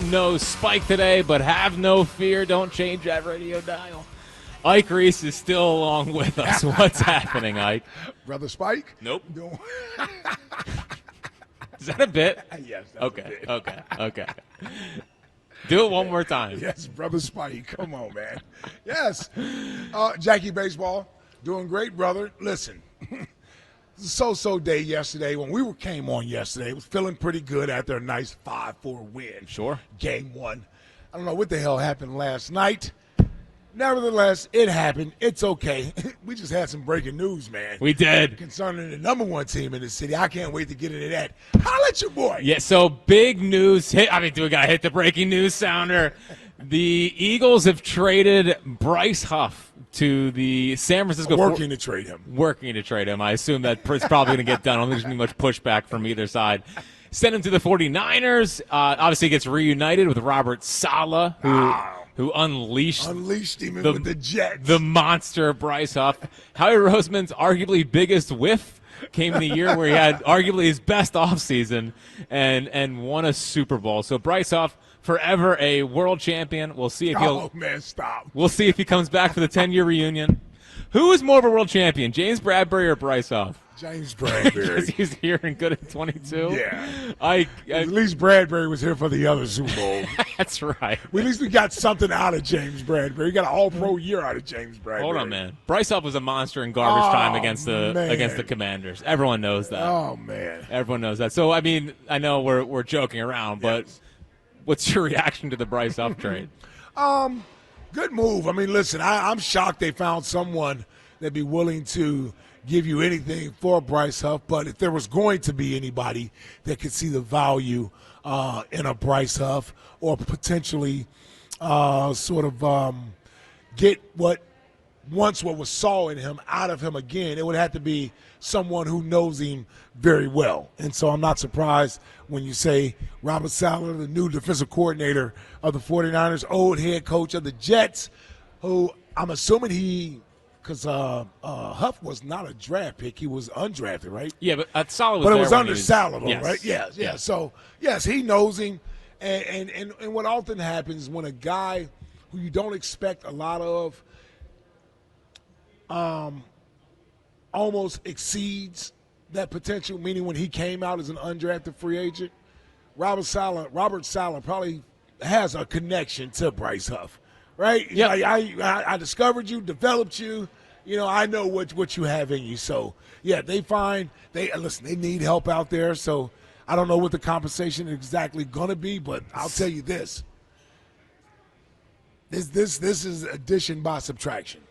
no Spike today, but have no fear. Don't change that radio dial. Ike Reese is still along with us. What's happening, Ike? Brother Spike? Nope. Is that a bit? Yes. That's Okay. a bit. Okay. Do it one more time. Yes, Brother Spike. Come on, man. Yes. Jackie Baseball, doing great, brother. Listen, so-so day yesterday. When we came on yesterday, it was feeling pretty good after a nice 5-4 win. Sure. Game 1. I don't know what the hell happened last night. Nevertheless, it happened. It's okay. We just had some breaking news, man. We did. Concerning the number 1 team in the city. I can't wait to get into that. Holla at your boy. Yeah, so big news. Do we got to hit the breaking news sounder. The Eagles have traded Bryce Huff to the San Francisco. Working to trade him. I assume that it's probably going to get done. I don't think there's going to be much pushback from either side. Send him to the 49ers. Obviously gets reunited with Robert Saleh, who unleashed him with the Jets. The monster Bryce Huff. Howie Roseman's arguably biggest whiff came in the year where he had arguably his best offseason and won a Super Bowl. So Bryce Huff, forever a world champion. We'll see if stop. We'll see if he comes back for the 10-year reunion. Who is more of a world champion, James Bradbury or Bryce Huff? James Bradbury. Because he's here and good at 22. Yeah. At least Bradbury was here for the other Super Bowl. That's right. At least we got something out of James Bradbury. We got an all-pro year out of James Bradbury. Hold on, man. Bryce Huff was a monster in garbage time against the Commanders. Everyone knows that. Oh, man. Everyone knows that. So, I mean, I know we're joking around, but what's your reaction to the Bryce Huff trade? Good move. I mean, listen, I'm shocked they found someone that'd be willing to give you anything for Bryce Huff, but if there was going to be anybody that could see the value in a Bryce Huff or potentially get what was saw in him out of him again, it would have to be someone who knows him very well. And so I'm not surprised when you say Robert Saleh, the new defensive coordinator of the 49ers, old head coach of the Jets, who I'm assuming because Huff was not a draft pick. He was undrafted, right? Yeah, but Saleh was But there it was under Saleh, yes. right? Yeah. So, yes, he knows him. And what often happens when a guy who you don't expect a lot of almost exceeds that potential, meaning when he came out as an undrafted free agent, Robert Saleh probably has a connection to Bryce Huff. Right? Yeah. I discovered you, developed you. You know, I know what you have in you. So, yeah, they need help out there. So, I don't know what the compensation is exactly going to be, but I'll tell you this. This is addition by subtraction.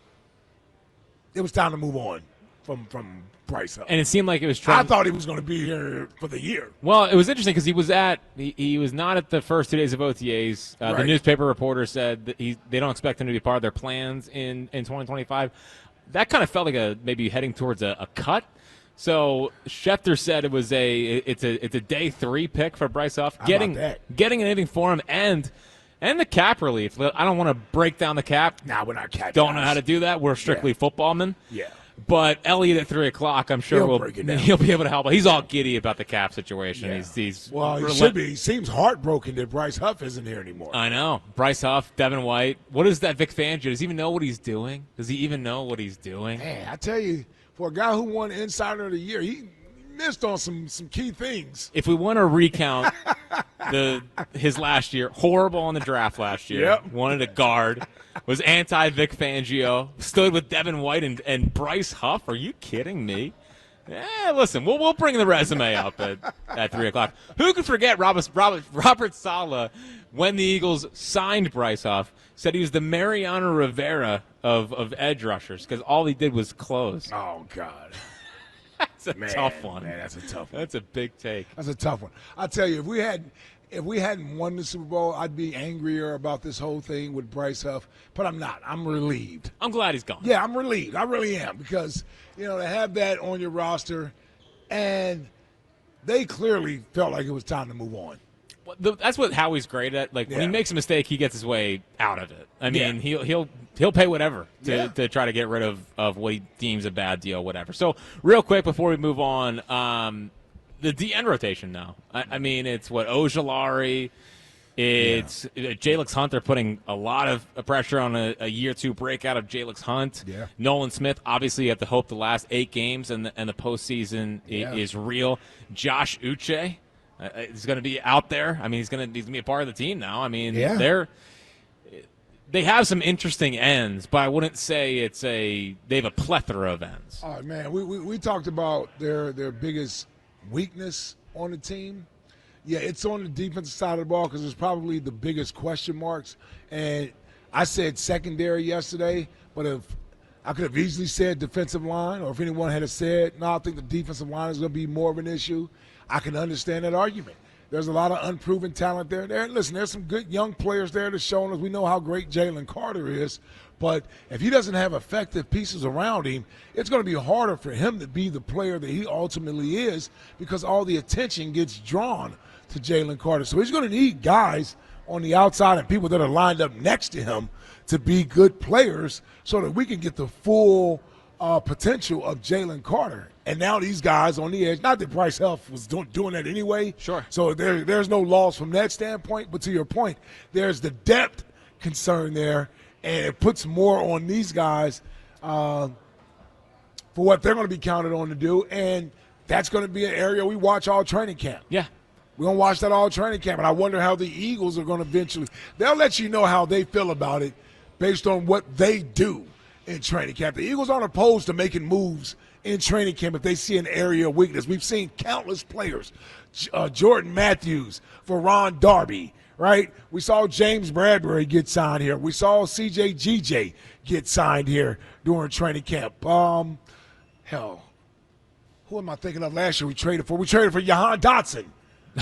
It was time to move on from Bryce Huff. And it seemed like it was I thought he was going to be here for the year. Well, it was interesting because he was not at the first 2 days of OTAs. Right. The newspaper reporter said that they don't expect him to be part of their plans in 2025. That kind of felt like maybe heading towards a cut. So Schefter said it's a day 3 pick for Bryce Huff. Getting anything for him and the cap relief. I don't want to break down the cap. Nah, we're not cap. Don't know how to do that. We're strictly football men. Yeah. But Elliot at 3 o'clock, I'm sure he'll be able to help. He's all giddy about the cap situation. Yeah. He should be. He seems heartbroken that Bryce Huff isn't here anymore. I know. Bryce Huff, Devin White. What is that Vic Fangio? Does he even know what he's doing? Man, I tell you, for a guy who won Insider of the Year, he missed on some key things. If we want to recount his last year, horrible on the draft last year. Yep. Wanted a guard. Was anti-Vic Fangio. Stood with Devin White and Bryce Huff. Are you kidding me? Listen, we'll bring the resume up at 3 o'clock. Who could forget Robert Saleh when the Eagles signed Bryce Huff, said he was the Mariano Rivera of edge rushers because all he did was close. Oh, God. That's a tough one. Man, that's a tough one. That's a big take. That's a tough one. I'll tell you, if we hadn't won the Super Bowl, I'd be angrier about this whole thing with Bryce Huff, but I'm not. I'm relieved. I'm glad he's gone. Yeah, I'm relieved. I really am because, to have that on your roster, and they clearly felt like it was time to move on. That's what Howie's great at. Like when he makes a mistake, he gets his way out of it. I mean, he'll pay whatever to try to get rid of what he deems a bad deal, whatever. So real quick before we move on, the DN rotation now. I mean, it's Ojulari. It's Jalix Hunt. They're putting a lot of pressure on a year two breakout of Jalix Hunt. Yeah. Nolan Smith, obviously, you have to hope the last 8 games and the postseason is real. Josh Uche is going to be out there. I mean, he's going to be a part of the team now. I mean, they have some interesting ends, but I wouldn't say they have a plethora of ends. All right, man. We talked about their biggest weakness on the team. Yeah, it's on the defensive side of the ball because it's probably the biggest question marks. And I said secondary yesterday, but if I could have easily said defensive line, or if anyone had said, no, I think the defensive line is going to be more of an issue, I can understand that argument. There's a lot of unproven talent there. Listen, there's some good young players there that's showing us. We know how great Jalen Carter is, but if he doesn't have effective pieces around him, it's going to be harder for him to be the player that he ultimately is because all the attention gets drawn to Jalen Carter. So he's going to need guys on the outside and people that are lined up next to him to be good players so that we can get the full potential of Jalen Carter. And now these guys on the edge, not that Bryce Huff was doing that anyway. Sure. So there's no loss from that standpoint. But to your point, there's the depth concern there, and it puts more on these guys for what they're going to be counted on to do. And that's going to be an area we watch all training camp. Yeah. We're going to watch that all training camp, and I wonder how the Eagles are going to eventually – they'll let you know how they feel about it based on what they do in training camp. The Eagles aren't opposed to making moves in training camp if they see an area of weakness. We've seen countless players, Jordan Matthews, Veron Darby, right? We saw James Bradbury get signed here. We saw C.J. G.J. get signed here during training camp. Hell, who am I thinking of last year we traded for? We traded for Jahan Dotson.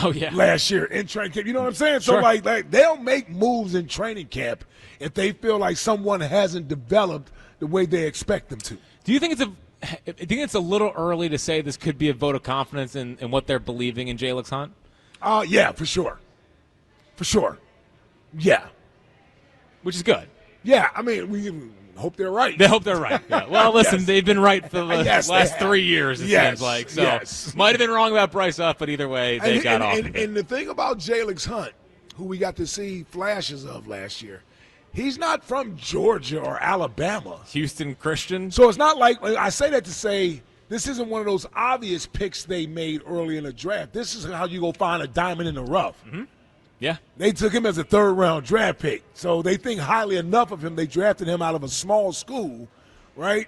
Oh, yeah. Last year in training camp. You know what I'm saying? Sure. So, like they'll make moves in training camp if they feel like someone hasn't developed the way they expect them to. Do you think it's a little early to say this could be a vote of confidence in what they're believing in Jalix Hunt? Yeah, for sure. For sure. Yeah. Which is good. Yeah, I mean, we hope they're right. They hope they're right. Yeah. Well, listen, they've been right for the last 3 years, it seems like. So might have been wrong about Bryce Huff, but either way, they got off. And the thing about Jalix Hunt, who we got to see flashes of last year, he's not from Georgia or Alabama. Houston Christian. So it's not like – I say that to say this isn't one of those obvious picks they made early in the draft. This is how you go find a diamond in the rough. Mm-hmm. Yeah. They took him as a third-round draft pick. So they think highly enough of him. They drafted him out of a small school, right,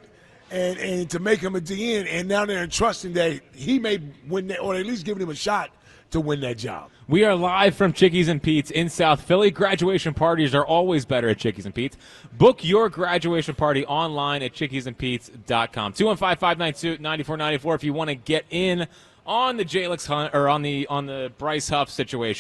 and to make him a DN. And now they're entrusting that he may win that, or at least giving him a shot to win that job. We are live from Chickies and Pete's in South Philly. Graduation parties are always better at Chickies and Pete's. Book your graduation party online at chickiesandpete's.com. 215-592-9494 if you want to get in on the Jalix Hunt or on the Bryce Huff situation.